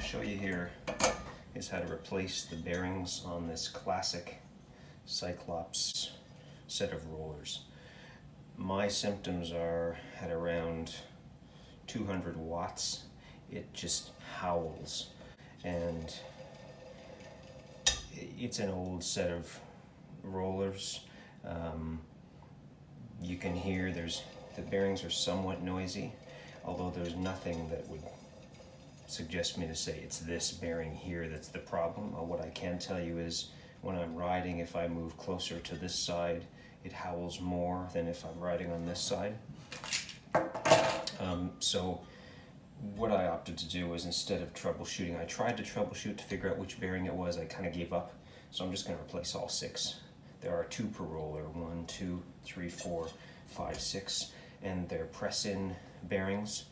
show you here is how to replace the bearings on this classic Cyclops set of rollers. My symptoms are at around 200 watts. It just howls, and it's an old set of rollers. You can hear the bearings are somewhat noisy, although there's nothing that would suggest me to say it's this bearing here that's the problem. What I can tell you is when I'm riding, if I move closer to this side, it howls more than if I'm riding on this side. So what I opted to do was, instead of troubleshooting, I tried to troubleshoot to figure out which bearing it was. I kind of gave up, so I'm just going to replace all 6. There are 2 per roller, 1, 2, 3, 4, 5, 6, and they're press-in bearings,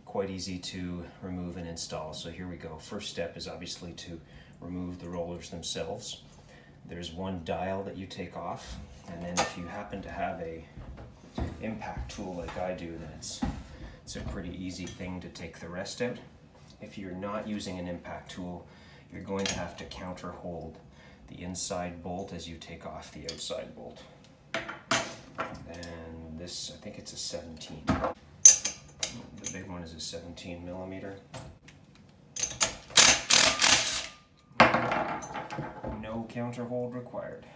quite easy to remove and install. So here we go. First step is obviously to remove the rollers themselves. There's one dial that you take off, and then if you happen to have a impact tool like I do, then it's a pretty easy thing to take the rest out. If you're not using an impact tool, you're going to have to counter hold the inside bolt as you take off the outside bolt. And this, I think it's a 17. The big one is a 17 millimeter. No counter hold required.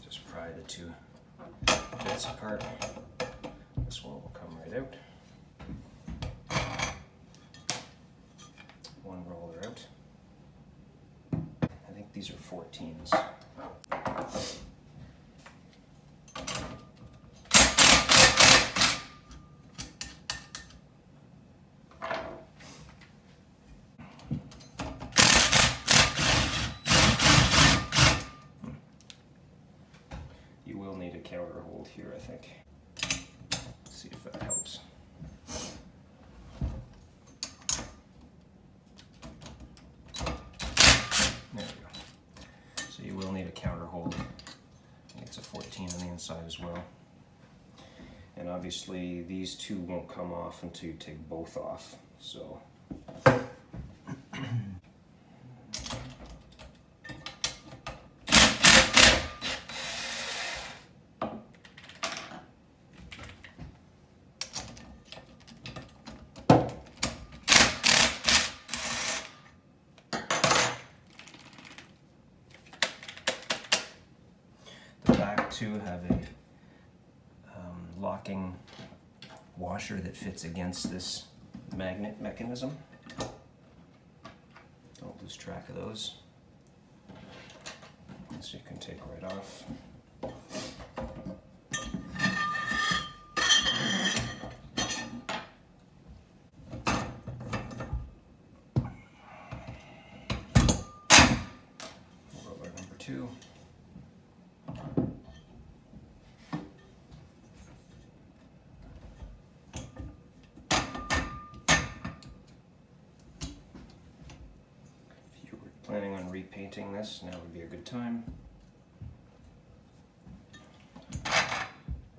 Just pry the 2 bits apart. This one will come right out. One roller out. I think these are 14s. You will need a counter hold here, I think. Let's see if that helps. There we go. So you will need a counter hold. I think it's a 14 on the inside as well. And obviously these 2 won't come off until you take both off. So the back 2 have a locking washer that fits against this magnet mechanism. Don't lose track of those. So you can take right off. Roller number 2. Planning on repainting this, now would be a good time.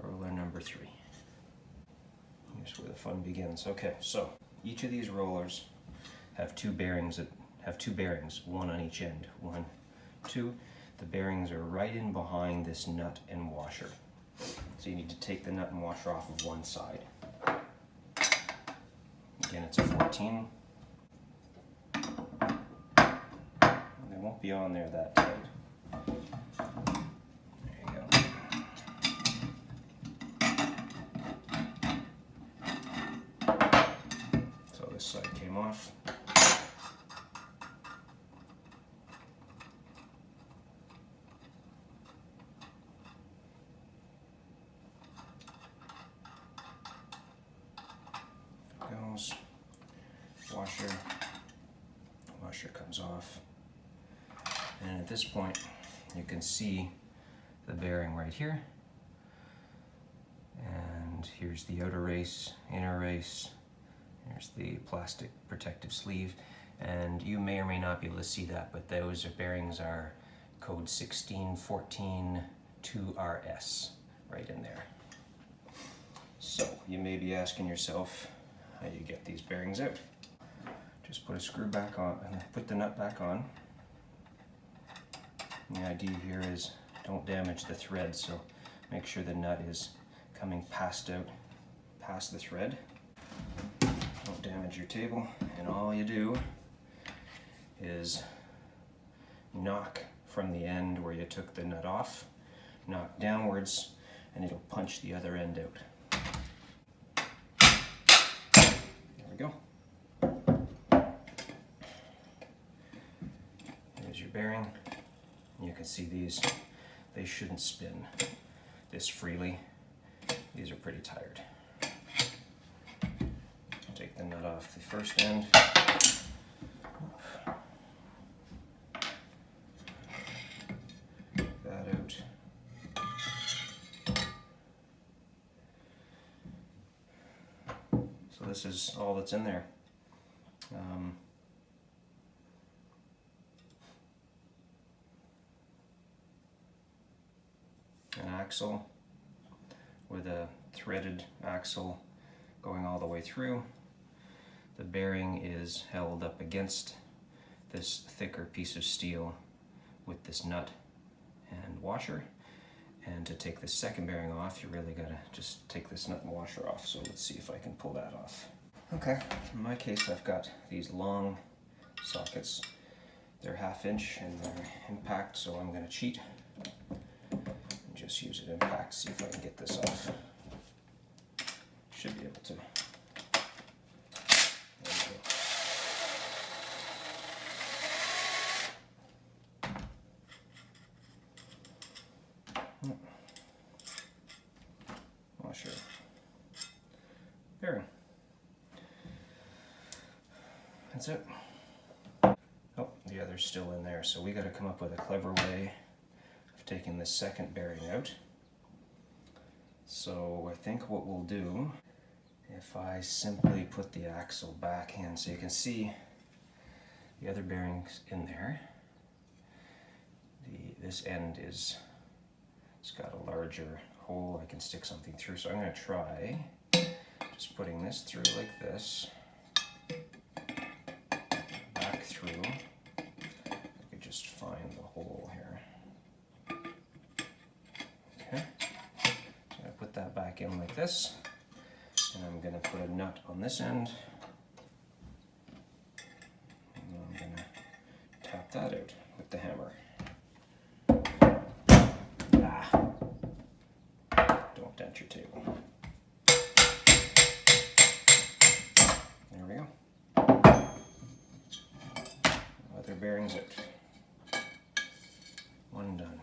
Roller number 3. Here's where the fun begins. Okay, so each of these rollers have 2 bearings one on each end. 1, 2. The bearings are right in behind this nut and washer. So you need to take the nut and washer off of one side. Again, it's a 14. It won't be on there that tight. There you go. So this side came off. Goes. Washer comes off. And at this point, you can see the bearing right here. And here's the outer race, inner race. Here's the plastic protective sleeve. And you may or may not be able to see that, but those bearings are code 16142RS right in there. So you may be asking yourself, how you get these bearings out. Just put a screw back on and put the nut back on. And the idea here is don't damage the thread, so make sure the nut is coming past the thread. Don't damage your table, and all you do is knock from the end where you took the nut off, knock downwards, and it'll punch the other end out. There we go. There's your bearing. You can see these, they shouldn't spin this freely. These are pretty tired. Take the nut off the first end. Take that out. So this is all that's in there. An axle with a threaded axle going all the way through. The bearing is held up against this thicker piece of steel with this nut and washer. And to take the second bearing off, you really gotta just take this nut and washer off. So let's see if I can pull that off. Okay, in my case I've got these long sockets. They're 1/2 inch and they're impact, so I'm gonna cheat. Just use it impact, see if I can get this off. Should be able to. There we go. Washer. Bearing. That's it. Oh, the other's still in there, so we got to come up with a clever way taking the second bearing out. So I think what we'll do, if I simply put the axle back in, so you can see the other bearings in there. This end it's got a larger hole I can stick something through. So I'm going to try just putting this through like this, back through. I could just find the hole here. Okay, so I put that back in like this, and I'm going to put a nut on this end, and I'm going to tap that out with the hammer. Don't dent your table. There we go. Other bearings out. One done.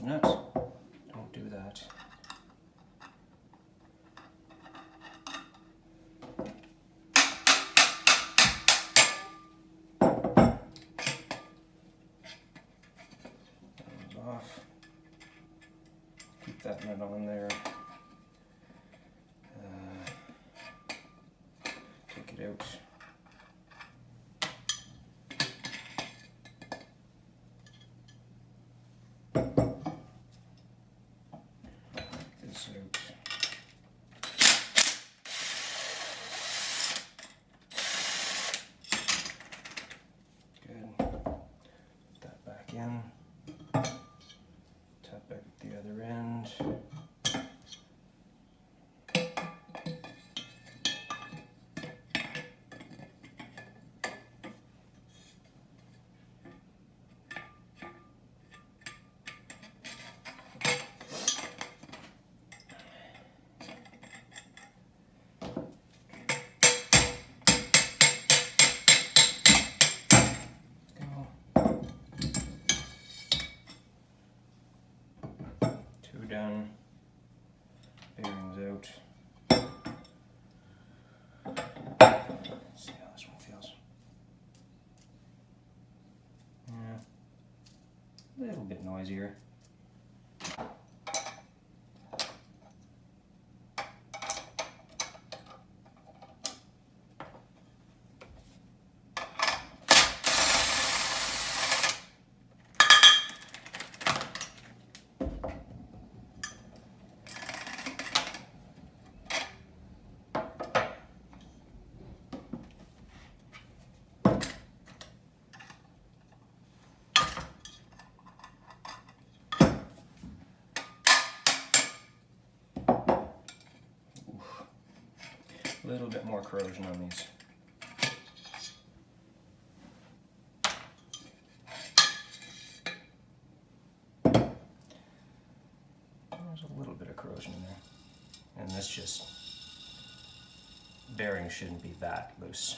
Nut. Don't do that. That one's off. Keep that nut on there. Take it out. In, tap back the other end. done. Bearings out. Let's see how this one feels. Yeah, a little bit noisier. A little bit more corrosion on these. There's a little bit of corrosion in there. And this just, bearing shouldn't be that loose.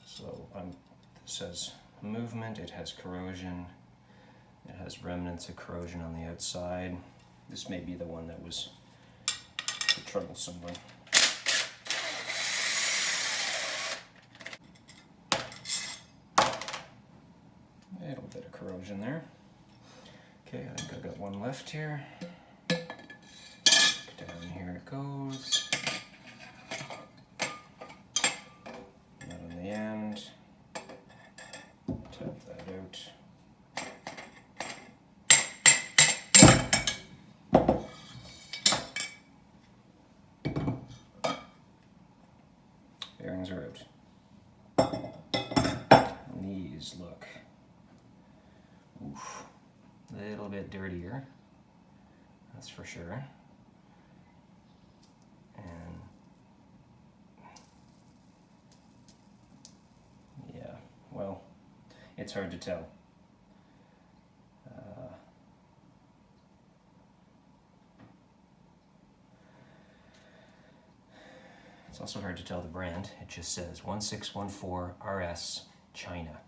So it says movement, it has corrosion, it has remnants of corrosion on the outside. This may be the one that was the troublesome one. A little bit of corrosion there. Okay, I think I've got one left here. Down here it goes. That on the end. Tap that out. Bearings are out. And these look, oof, a little bit dirtier, that's for sure. And yeah, well, it's hard to tell. It's also hard to tell the brand. It just says 1614 RS China.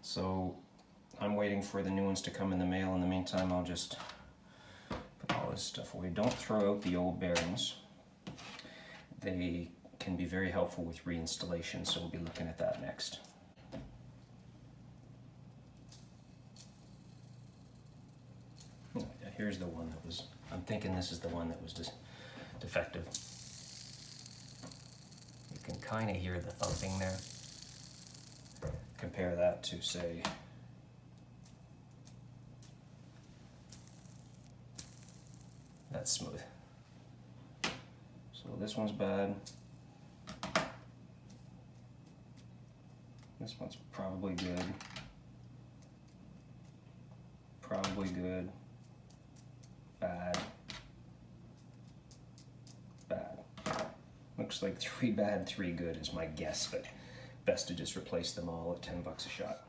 So I'm waiting for the new ones to come in the mail. In the meantime, I'll just put all this stuff away. Don't throw out the old bearings. They can be very helpful with reinstallation, so we'll be looking at that next. Here's the one that was, I'm thinking this is the one that was just defective. You can kind of hear the thumping there. Compare that to, say, that's smooth. So this one's bad. This one's probably good. Probably good. Bad. Bad. Looks like 3 bad, 3 good is my guess, but best to just replace them all at $10 a shot.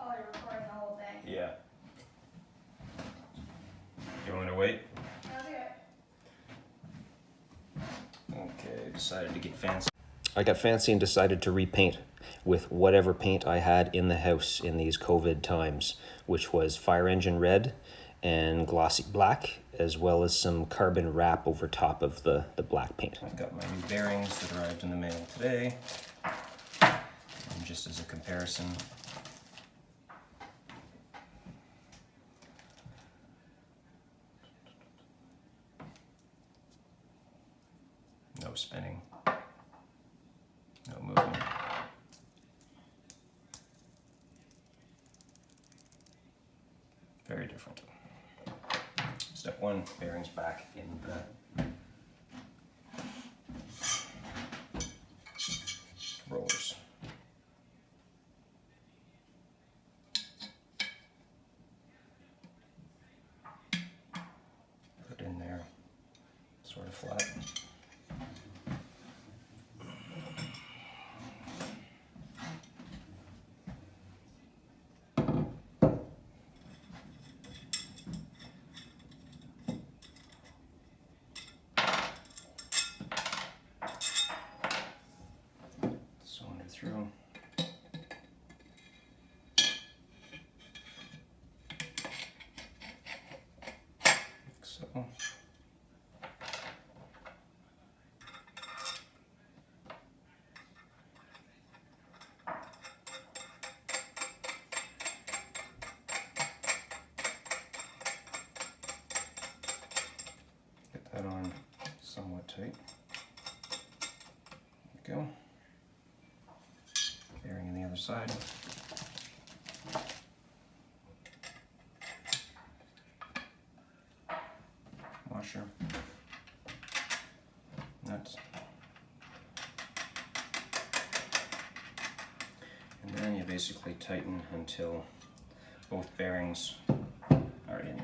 Oh, you're recording the whole thing. Yeah. You want me to wait? Okay, decided to get fancy. I got fancy and decided to repaint with whatever paint I had in the house in these COVID times, which was fire engine red and glossy black, as well as some carbon wrap over top of the black paint. I've got my new bearings that arrived in the mail today. And just as a comparison, no spinning, no movement. Very different. Step 1, bearings back in the rollers. Put in there, sort of flat. tight. There we go. Bearing on the other side. Washer. Nuts. And then you basically tighten until both bearings are in.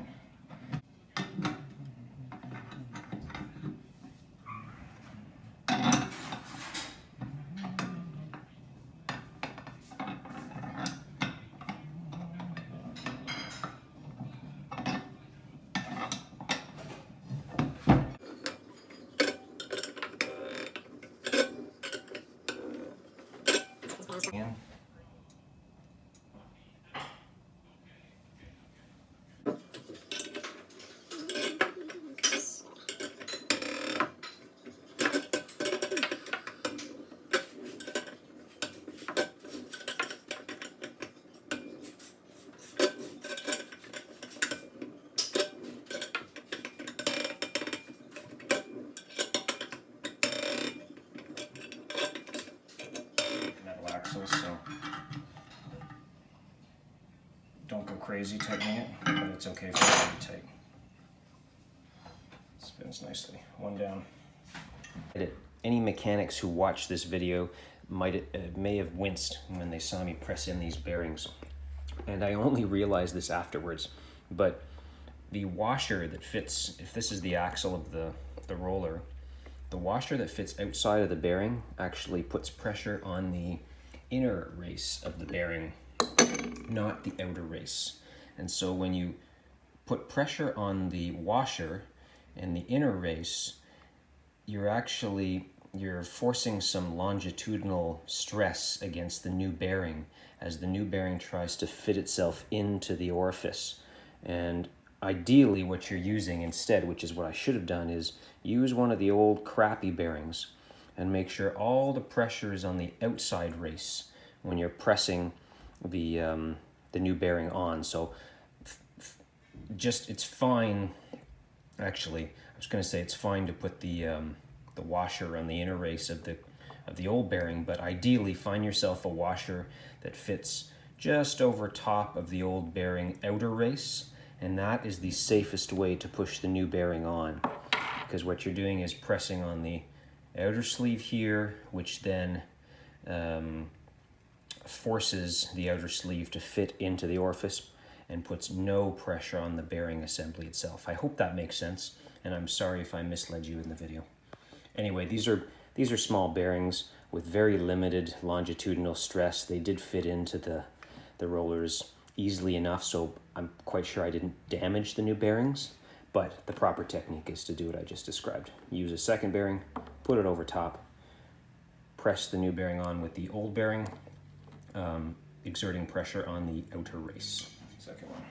In. Metal axles, so don't go crazy tightening it, but it's okay for it to be tight. Spins nicely. One down. Any mechanics who watch this video may have winced when they saw me press in these bearings, and I only realized this afterwards. But the washer that fits, if this is the axle of the roller, the washer that fits outside of the bearing actually puts pressure on the inner race of the bearing, not the outer race. And so when you put pressure on the washer and the inner race, you're forcing some longitudinal stress against the new bearing as the new bearing tries to fit itself into the orifice. And ideally what you're using instead, which is what I should have done, is use one of the old crappy bearings and make sure all the pressure is on the outside race when you're pressing the new bearing on. So it's fine, actually, I was going to say it's fine to put the washer on the inner race of the old bearing, but ideally find yourself a washer that fits just over top of the old bearing outer race, and that is the safest way to push the new bearing on, because what you're doing is pressing on the outer sleeve here, which then forces the outer sleeve to fit into the orifice and puts no pressure on the bearing assembly itself. I hope that makes sense, and I'm sorry if I misled you in the video. Anyway, these are small bearings with very limited longitudinal stress. They did fit into the rollers easily enough, so I'm quite sure I didn't damage the new bearings, but the proper technique is to do what I just described. Use a second bearing, put it over top, press the new bearing on with the old bearing, exerting pressure on the outer race. Second one.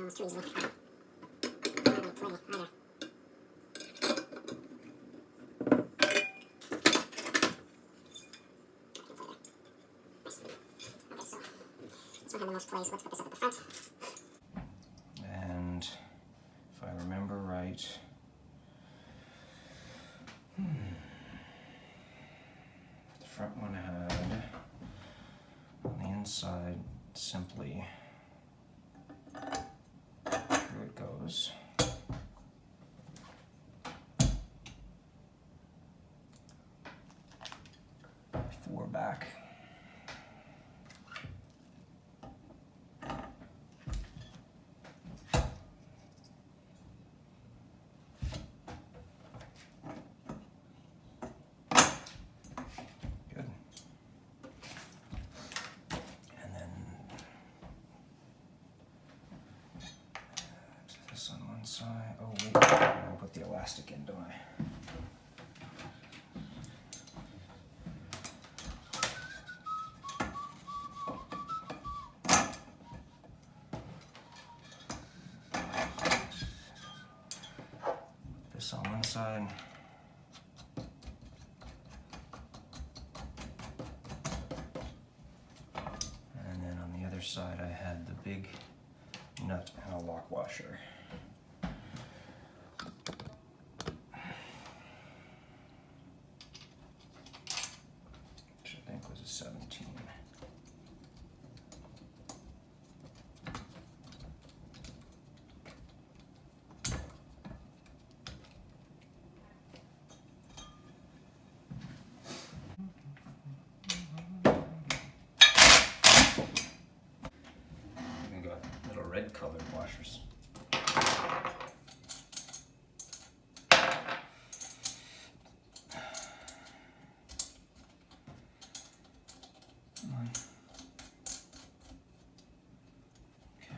almost too easily. Already plenty, right there. This one had the most place. Let's put this up at the front. And if I remember right, the front one had on the inside simply here it goes. Four back. Good. And then this on one side. Oh wait, I'm gonna put the elastic in, don't I? This on one side. And then on the other side I had the big nut and a lock washer. Which I think was a 17. Even got little red colored washers. Come on. Okay.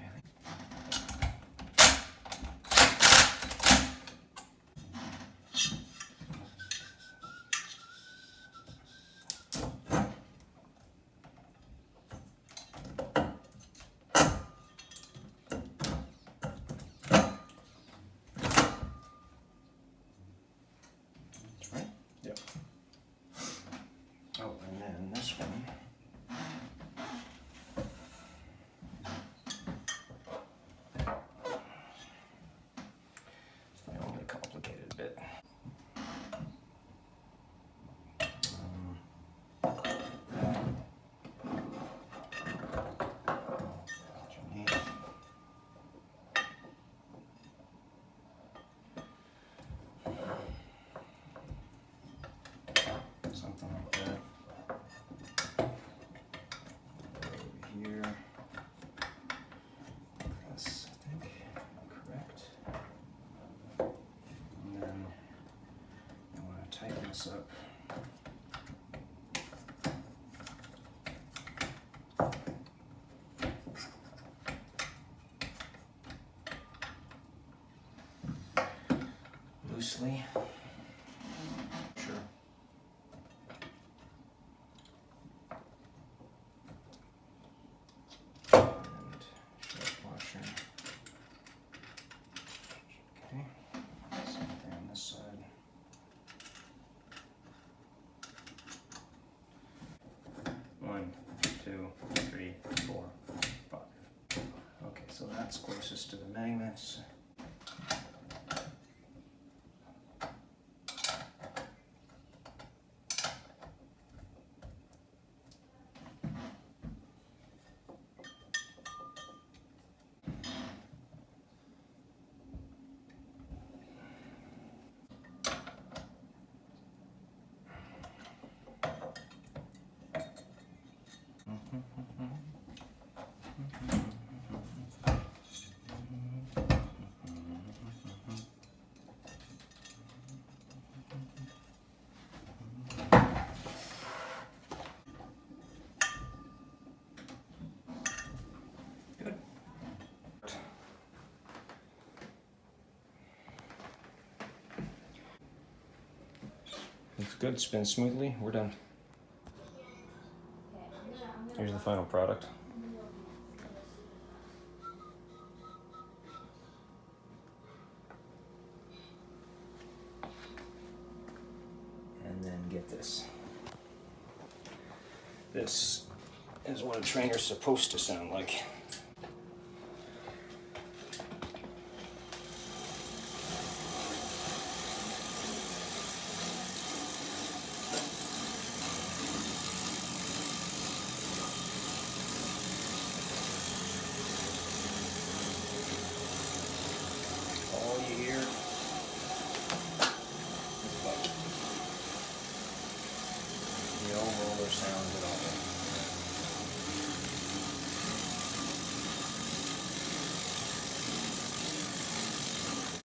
That's right? Yep. Oh, and then this one. I only complicated a bit. Underneath. Something like that. Over here. This, I think, correct. And then I want to tighten this up. Loosely. Sure. And shirt washer. Okay. Same thing on this side. One, two, three, four, five. Okay, so that's closest to the magnets. Good. Looks good, spins smoothly, we're done. Here's the final product. this. This is what a trainer's supposed to sound like. All you hear is bucket. No roller sounds at all.